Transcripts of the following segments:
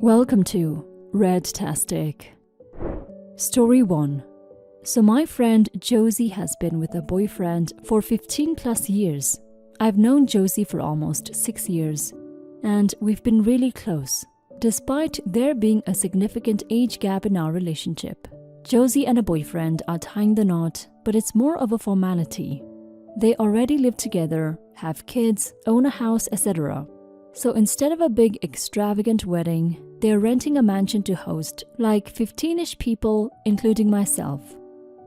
Welcome to Red-tastic. Story 1. So my friend Josie has been with her boyfriend for 15 plus years. I've known Josie for almost 6 years, and we've been really close, despite there being a significant age gap in our relationship. Josie and her boyfriend are tying the knot, but it's more of a formality. They already live together, have kids, own a house, etc. So instead of a big extravagant wedding, they're renting a mansion to host like 15-ish people, including myself.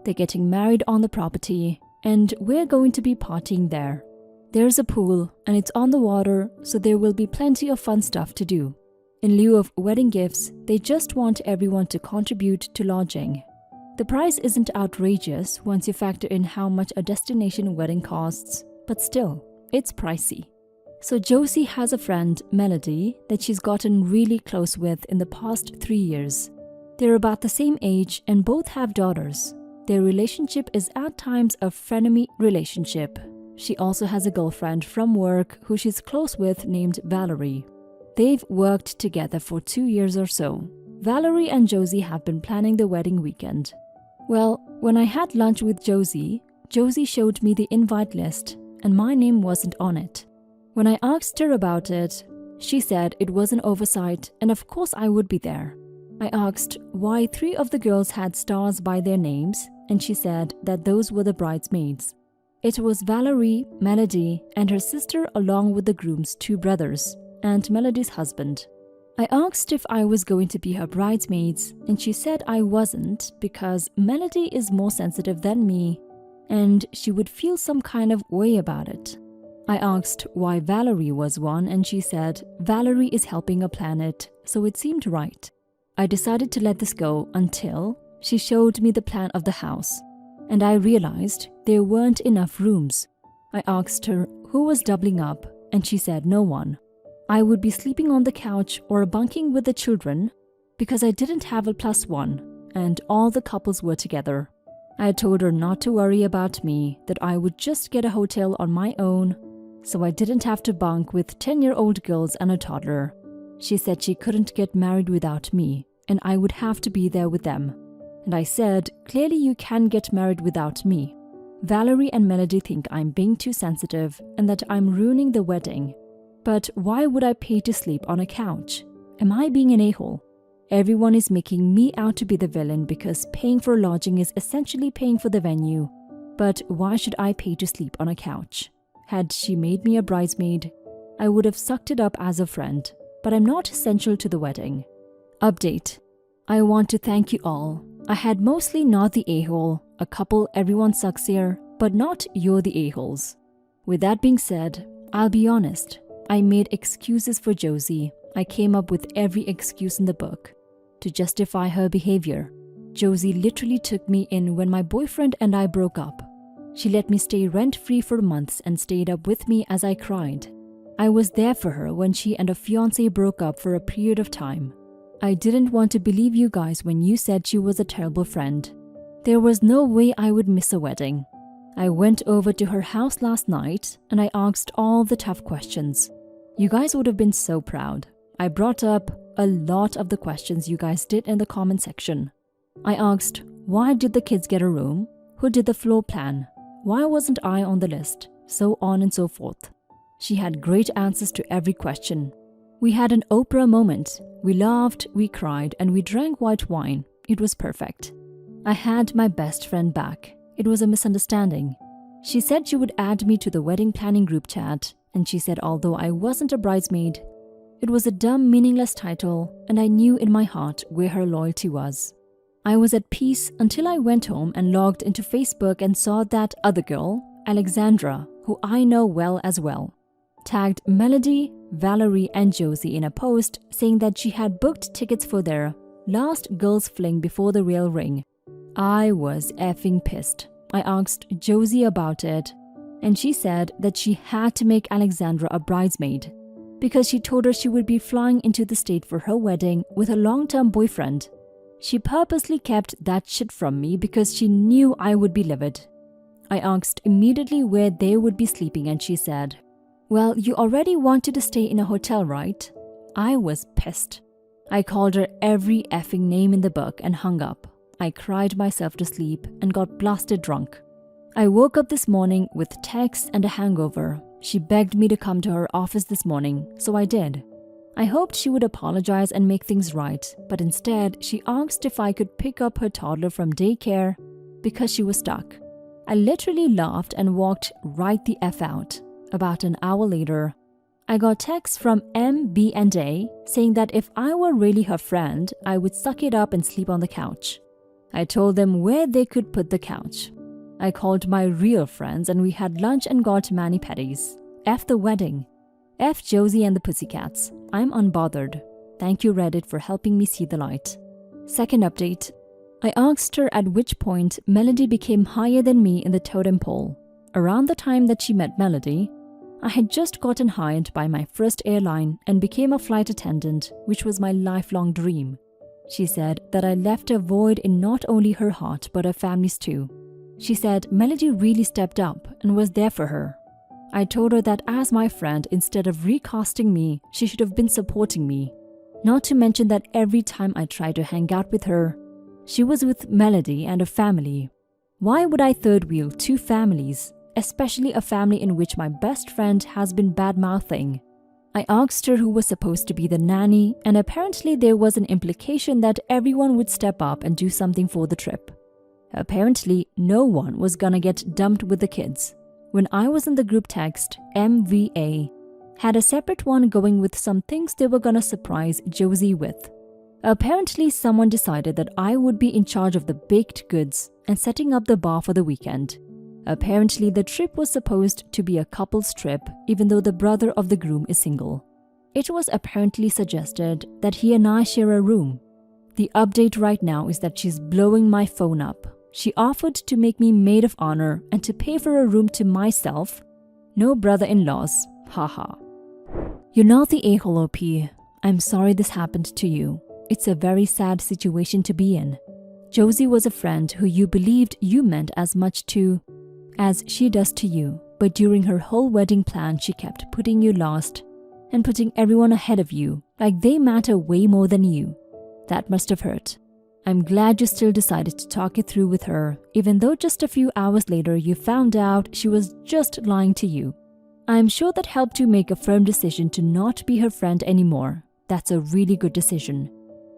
They're getting married on the property, and we're going to be partying there. There's a pool, and it's on the water, so there will be plenty of fun stuff to do. In lieu of wedding gifts, they just want everyone to contribute to lodging. The price isn't outrageous once you factor in how much a destination wedding costs, but still, it's pricey. So Josie has a friend, Melody, that she's gotten really close with in the past 3 years. They're about the same age and both have daughters. Their relationship is at times a frenemy relationship. She also has a girlfriend from work who she's close with named Valerie. They've worked together for 2 years or so. Valerie and Josie have been planning the wedding weekend. Well, when I had lunch with Josie showed me the invite list and my name wasn't on it. When I asked her about it, she said it was an oversight and of course I would be there. I asked why 3 of the girls had stars by their names and she said that those were the bridesmaids. It was Valerie, Melody, and her sister along with the groom's 2 brothers and Melody's husband. I asked if I was going to be her bridesmaids and she said I wasn't because Melody is more sensitive than me and she would feel some kind of way about it. I asked why Valerie was one and she said Valerie is helping a planet, so it seemed right. I decided to let this go until she showed me the plan of the house and I realized there weren't enough rooms. I asked her who was doubling up and she said no one. I would be sleeping on the couch or bunking with the children because I didn't have a +1 and all the couples were together. I told her not to worry about me, that I would just get a hotel on my own so I didn't have to bunk with 10-year-old girls and a toddler. She said she couldn't get married without me and I would have to be there with them. And I said, clearly you can get married without me. Valerie and Melody think I'm being too sensitive and that I'm ruining the wedding. But why would I pay to sleep on a couch? Am I being an a-hole? Everyone is making me out to be the villain because paying for lodging is essentially paying for the venue. But why should I pay to sleep on a couch? Had she made me a bridesmaid, I would have sucked it up as a friend, but I'm not essential to the wedding. Update. I want to thank you all. I had mostly not the a-hole, a couple everyone sucks here, but not you're the a-holes. With that being said, I'll be honest. I made excuses for Josie. I came up with every excuse in the book to justify her behavior. Josie literally took me in when my boyfriend and I broke up. She let me stay rent-free for months and stayed up with me as I cried. I was there for her when she and her fiancé broke up for a period of time. I didn't want to believe you guys when you said she was a terrible friend. There was no way I would miss a wedding. I went over to her house last night and I asked all the tough questions. You guys would have been so proud. I brought up a lot of the questions you guys did in the comment section. I asked, why did the kids get a room? Who did the floor plan? Why wasn't I on the list? So on and so forth. She had great answers to every question. We had an Oprah moment. We laughed, we cried, and we drank white wine. It was perfect. I had my best friend back. It was a misunderstanding. She said she would add me to the wedding planning group chat, and she said although I wasn't a bridesmaid, it was a dumb, meaningless title, and I knew in my heart where her loyalty was. I was at peace until I went home and logged into Facebook and saw that other girl, Alexandra, who I know well as well, tagged Melody, Valerie, and Josie in a post saying that she had booked tickets for their last girls' fling before the real ring. I was effing pissed. I asked Josie about it, and she said that she had to make Alexandra a bridesmaid because she told her she would be flying into the state for her wedding with her long-term boyfriend. She purposely kept that shit from me because she knew I would be livid. I asked immediately where they would be sleeping and she said, well, you already wanted to stay in a hotel, right? I was pissed. I called her every effing name in the book and hung up. I cried myself to sleep and got blasted drunk. I woke up this morning with texts and a hangover. She begged me to come to her office this morning, so I did. I hoped she would apologize and make things right, but instead she asked if I could pick up her toddler from daycare because she was stuck. I literally laughed and walked right the F out. About an hour later, I got texts from M, B, and A saying that if I were really her friend, I would suck it up and sleep on the couch. I told them where they could put the couch. I called my real friends and we had lunch and got mani-pedis. F the wedding. F Josie and the Pussycats. I'm unbothered. Thank you Reddit for helping me see the light. Second update. I asked her at which point Melody became higher than me in the totem pole. Around the time that she met Melody, I had just gotten hired by my first airline and became a flight attendant, which was my lifelong dream. She said that I left a void in not only her heart but her family's too. She said Melody really stepped up and was there for her. I told her that as my friend, instead of recasting me, she should have been supporting me. Not to mention that every time I tried to hang out with her, she was with Melody and her family. Why would I third wheel two families, especially a family in which my best friend has been bad-mouthing? I asked her who was supposed to be the nanny, and apparently there was an implication that everyone would step up and do something for the trip. Apparently, no one was gonna get dumped with the kids. When I was in the group text, MVA had a separate one going with some things they were gonna surprise Josie with. Apparently, someone decided that I would be in charge of the baked goods and setting up the bar for the weekend. Apparently, the trip was supposed to be a couple's trip, even though the brother of the groom is single. It was apparently suggested that he and I share a room. The update right now is that she's blowing my phone up. She offered to make me maid of honor and to pay for a room to myself. No brother-in-laws, haha. You're not the a-hole OP. I'm sorry this happened to you. It's a very sad situation to be in. Josie was a friend who you believed you meant as much to as she does to you, but during her whole wedding plan she kept putting you last and putting everyone ahead of you, like they matter way more than you. That must have hurt. I'm glad you still decided to talk it through with her, even though just a few hours later you found out she was just lying to you. I'm sure that helped you make a firm decision to not be her friend anymore. That's a really good decision.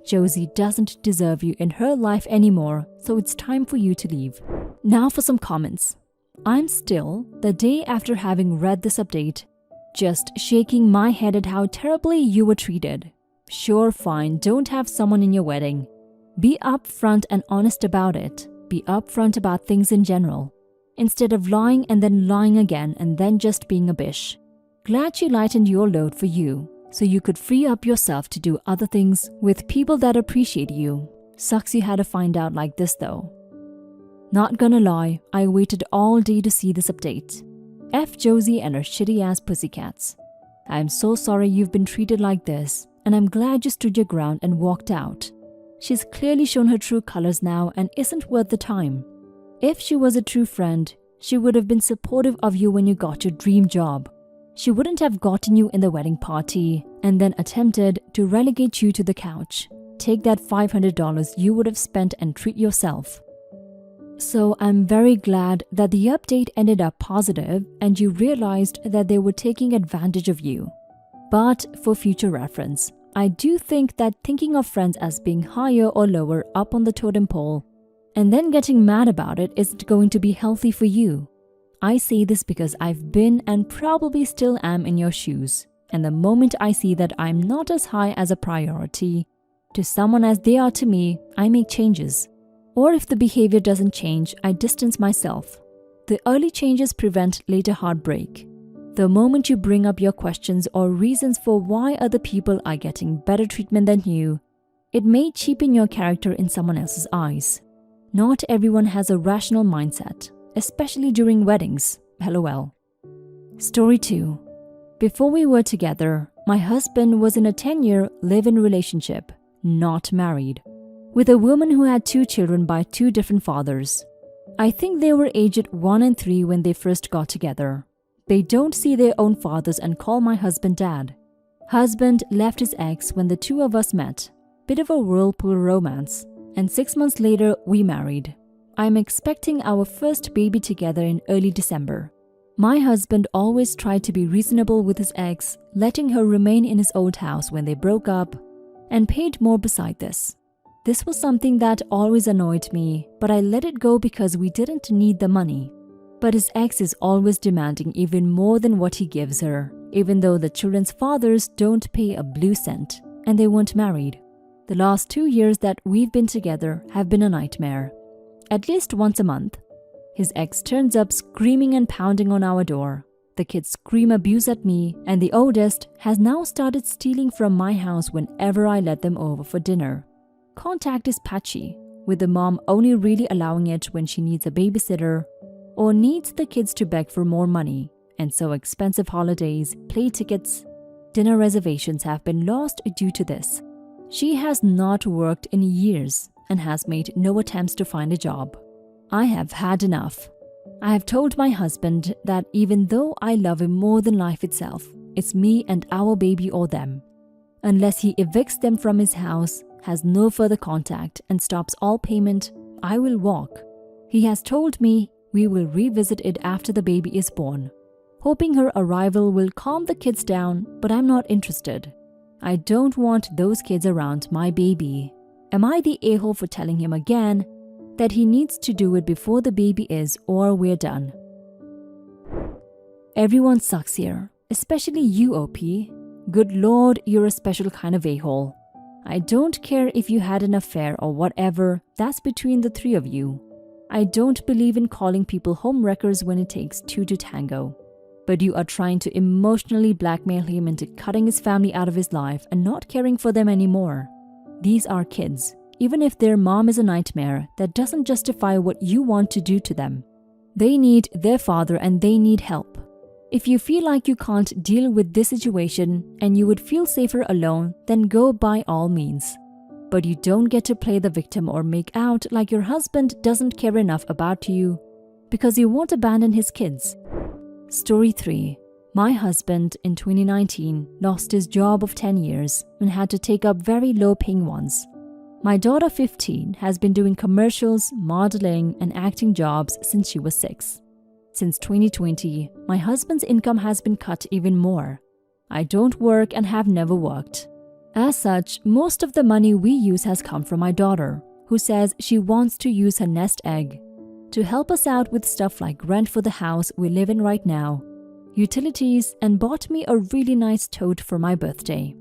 Josie doesn't deserve you in her life anymore, so it's time for you to leave. Now for some comments. I'm still, the day after having read this update, just shaking my head at how terribly you were treated. Sure, fine, don't have someone in your wedding. Be upfront and honest about it. Be upfront about things in general, instead of lying and then lying again and then just being a bish. Glad you lightened your load for you, so you could free up yourself to do other things with people that appreciate you. Sucks you had to find out like this though. Not gonna lie, I waited all day to see this update. F Josie and her shitty ass pussycats. I'm so sorry you've been treated like this, and I'm glad you stood your ground and walked out. She's clearly shown her true colors now and isn't worth the time. If she was a true friend, she would have been supportive of you when you got your dream job. She wouldn't have gotten you in the wedding party and then attempted to relegate you to the couch. Take that $500 you would have spent and treat yourself. So I'm very glad that the update ended up positive and you realized that they were taking advantage of you. But for future reference, I do think that thinking of friends as being higher or lower up on the totem pole and then getting mad about it isn't going to be healthy for you. I say this because I've been and probably still am in your shoes, and the moment I see that I'm not as high as a priority to someone as they are to me, I make changes. Or if the behavior doesn't change, I distance myself. The early changes prevent later heartbreak. The moment you bring up your questions or reasons for why other people are getting better treatment than you, it may cheapen your character in someone else's eyes. Not everyone has a rational mindset, especially during weddings. LOL. Story 2. Before we were together, my husband was in a 10-year live-in relationship, not married, with a woman who had 2 children by 2 different fathers. I think they were aged 1 and 3 when they first got together. They don't see their own fathers and call my husband dad. Husband left his ex when the 2 of us met. bit of a whirlpool romance, and 6 months later we married. I'm expecting our first baby together in early December. My husband always tried to be reasonable with his ex, letting her remain in his old house when they broke up, and paid more beside this. This was something that always annoyed me, but I let it go because we didn't need the money. But his ex is always demanding even more than what he gives her, even though the children's fathers don't pay a blue cent, and they weren't married. The last 2 years that we've been together have been a nightmare. At least once a month, his ex turns up screaming and pounding on our door. The kids scream abuse at me, and the oldest has now started stealing from my house whenever I let them over for dinner. Contact is patchy, with the mom only really allowing it when she needs a babysitter or needs the kids to beg for more money, and so expensive holidays, play tickets, dinner reservations have been lost due to this. She has not worked in years and has made no attempts to find a job. I have had enough. I have told my husband that even though I love him more than life itself, it's me and our baby or them. Unless he evicts them from his house, has no further contact, and stops all payment, I will walk. He has told me we will revisit it after the baby is born, hoping her arrival will calm the kids down, but I'm not interested. I don't want those kids around my baby. Am I the a-hole for telling him again that he needs to do it before the baby is or we're done? Everyone sucks here, especially you, OP. Good Lord, you're a special kind of a-hole. I don't care if you had an affair or whatever, that's between the three of you. I don't believe in calling people homewreckers when it takes two to tango. But you are trying to emotionally blackmail him into cutting his family out of his life and not caring for them anymore. These are kids. Even if their mom is a nightmare, that doesn't justify what you want to do to them. They need their father and they need help. If you feel like you can't deal with this situation and you would feel safer alone, then go by all means. But you don't get to play the victim or make out like your husband doesn't care enough about you because you won't abandon his kids. Story 3. My husband in 2019 lost his job of 10 years and had to take up very low-paying ones. My daughter 15 has been doing commercials, modeling, and acting jobs since she was 6. Since 2020, my husband's income has been cut even more. I don't work and have never worked. As such, most of the money we use has come from my daughter, who says she wants to use her nest egg to help us out with stuff like rent for the house we live in right now, utilities, and bought me a really nice tote for my birthday.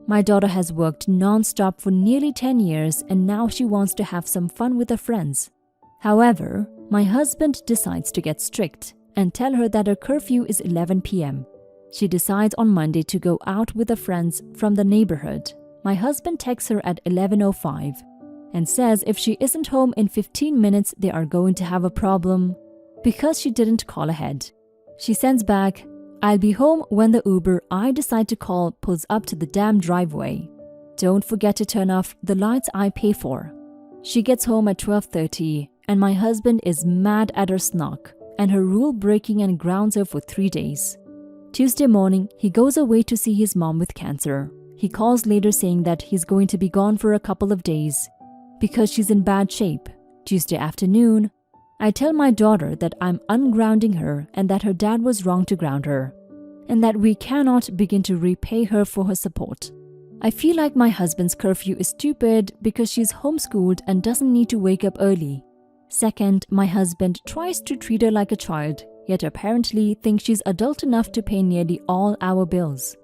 My daughter has worked non-stop for nearly 10 years and now she wants to have some fun with her friends. However, my husband decides to get strict and tell her that her curfew is 11 p.m. She decides on Monday to go out with her friends from the neighborhood. My husband texts her at 11:05 and says if she isn't home in 15 minutes, they are going to have a problem because she didn't call ahead. She sends back, "I'll be home when the Uber I decide to call pulls up to the damn driveway. Don't forget to turn off the lights I pay for." She gets home at 12:30 and my husband is mad at her snark and her rule breaking and grounds her for 3 days. Tuesday morning, he goes away to see his mom with cancer. He calls later saying that he's going to be gone for a couple of days because she's in bad shape. Tuesday afternoon, I tell my daughter that I'm ungrounding her and that her dad was wrong to ground her, and that we cannot begin to repay her for her support. I feel like my husband's curfew is stupid because she's homeschooled and doesn't need to wake up early. Second, my husband tries to treat her like a child, yet apparently thinks she's adult enough to pay nearly all our bills.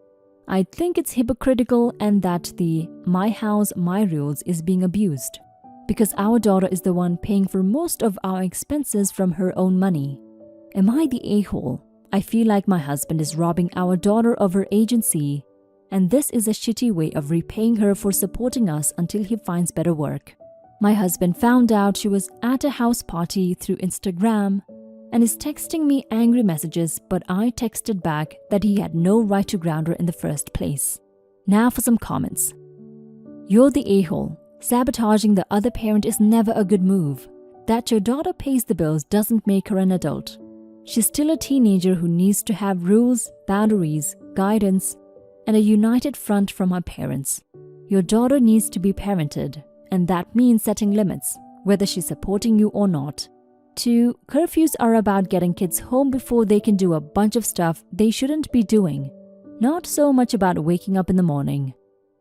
I think it's hypocritical and that the "my house, my rules" is being abused, because our daughter is the one paying for most of our expenses from her own money. Am I the a-hole? I feel like my husband is robbing our daughter of her agency, and this is a shitty way of repaying her for supporting us until he finds better work. My husband found out she was at a house party through Instagram and is texting me angry messages, but I texted back that he had no right to ground her in the first place. Now for some comments. You're the a-hole. Sabotaging the other parent is never a good move. That your daughter pays the bills doesn't make her an adult. She's still a teenager who needs to have rules, boundaries, guidance, and a united front from her parents. Your daughter needs to be parented, and that means setting limits, whether she's supporting you or not. 2. Curfews are about getting kids home before they can do a bunch of stuff they shouldn't be doing. Not so much about waking up in the morning.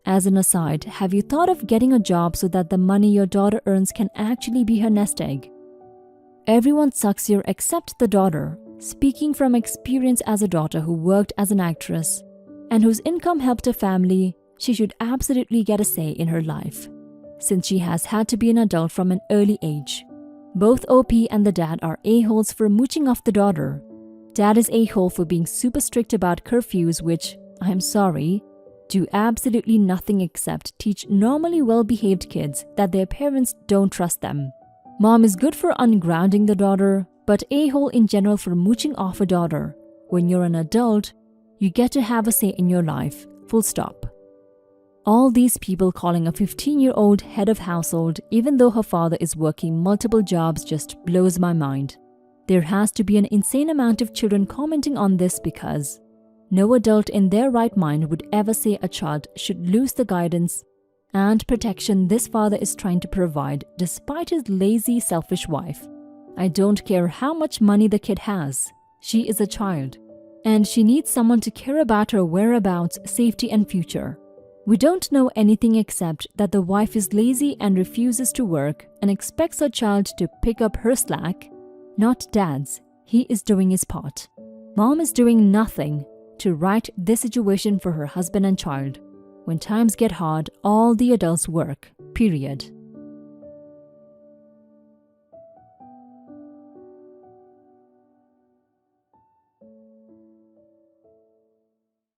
As an aside, have you thought of getting a job so that the money your daughter earns can actually be her nest egg? Everyone sucks here except the daughter. Speaking from experience as a daughter who worked as an actress and whose income helped her family, she should absolutely get a say in her life, since she has had to be an adult from an early age. Both OP and the dad are a-holes for mooching off the daughter. Dad is a-hole for being super strict about curfews, which, I'm sorry, do absolutely nothing except teach normally well-behaved kids that their parents don't trust them. Mom is good for ungrounding the daughter, but a-hole in general for mooching off a daughter. When you're an adult, you get to have a say in your life, full stop. All these people calling a 15-year-old head of household even though her father is working multiple jobs just blows my mind. There has to be an insane amount of children commenting on this because no adult in their right mind would ever say a child should lose the guidance and protection this father is trying to provide despite his lazy, selfish wife. I don't care how much money the kid has. She is a child, and she needs someone to care about her whereabouts, safety, and future. We don't know anything except that the wife is lazy and refuses to work and expects her child to pick up her slack. Not dad's. He is doing his part. Mom is doing nothing to right this situation for her husband and child. When times get hard, all the adults work. Period.